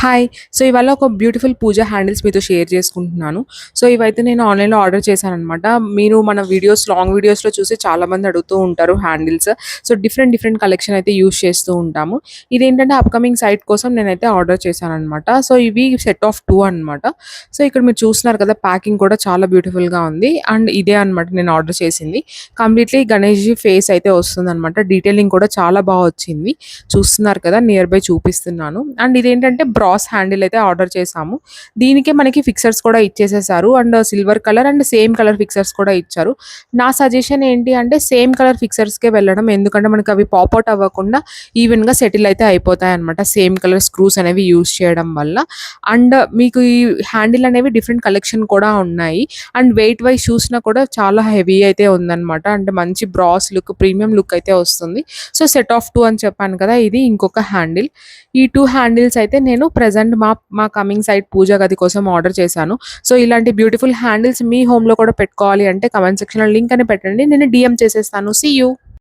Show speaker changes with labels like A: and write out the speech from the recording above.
A: Hi. So, ఇవాళ ఒక beautiful పూజ handles మీతో షేర్ చేసుకుంటున్నాను. సో, ఇవైతే నేను ఆన్‌లైన్‌లో ఆర్డర్ చేశాననమాట. మీరు మన వీడియోస్ లాంగ్ వీడియోస్‌లో చూసి చాలామంది అడుగుతూ ఉంటారు హ్యాండిల్స్. సో, డిఫరెంట్ కలెక్షన్ అయితే యూజ్ చేస్తూ ఉంటాము. ఇదేంటంటే అప్‌కమింగ్ సైట్ కోసం నేనైతే ఆర్డర్ చేశాననమాట. సో, ఇవి సెట్ ఆఫ్ 2 అనమాట. సో, ఇక్కడ మీరు చూస్తున్నారు కదా! ప్యాకింగ్ కూడా చాలా బ్యూటిఫుల్‌గా ఉంది. అండ్ ఇదే అనమాట నేను ఆర్డర్ చేసింది. కంప్లీట్‌లీ గణేష్‌జీ ఫేస్ అయితే వస్తుందనమాట. డీటెయిలింగ్ కూడా చాలా వచ్చింది. చూస్తున్నారు కదా! నియర్ బై చూపిస్తున్నాను. అండ్ ఇదేంటంటే బ్రాస్ హ్యాండిల్ అయితే ఆర్డర్ చేశాము. దీనికే మనకి ఫిక్సర్స్ కూడా ఇచ్చేసేసారు. And silver colour and same colour fixers కూడా ఇచ్చారు. నా సజెషన్ ఏంటి అంటే సేమ్ కలర్ ఫిక్సర్స్‌కే వెళ్ళడం. ఎందుకంటే మనకి అవి పాప్ అవుట్ అవ్వకుండా ఈవెన్‌గా సెటిల్ అయితే అయిపోతాయన్నమాట. సేమ్ కలర్ స్క్రూస్ అనేవి యూజ్ చేయడం వల్ల. అండ్ మీకు ఈ హ్యాండిల్ అనేవి డిఫరెంట్ కలెక్షన్ కూడా ఉన్నాయి. అండ్ వెయిట్ వైస్ చూసినా కూడా చాలా హెవీ అయితే ఉందన్నమాట. అంటే మంచి బ్రాస్ లుక్, ప్రీమియం లుక్ అయితే వస్తుంది. సో, సెట్ ఆఫ్ 2 అని చెప్పాను కదా! ఇది ఇంకొక హ్యాండిల్. ఈ 2 హ్యాండిల్స్ అయితే నేను ప్రెజెంట్ మా కమింగ్ సైట్ పూజ గది కోసం ఆర్డర్ చేశాను. సో, ఇలాంటి బ్యూటిఫుల్ హ్యాండిల్స్ మీ హోమ్‌లో కూడా పెట్టుకోవాలి అంటే కామెంట్ సెక్షన్‌లో లింక్ అని పెట్టండి. నేను డీఎం చేసేస్తాను. See you.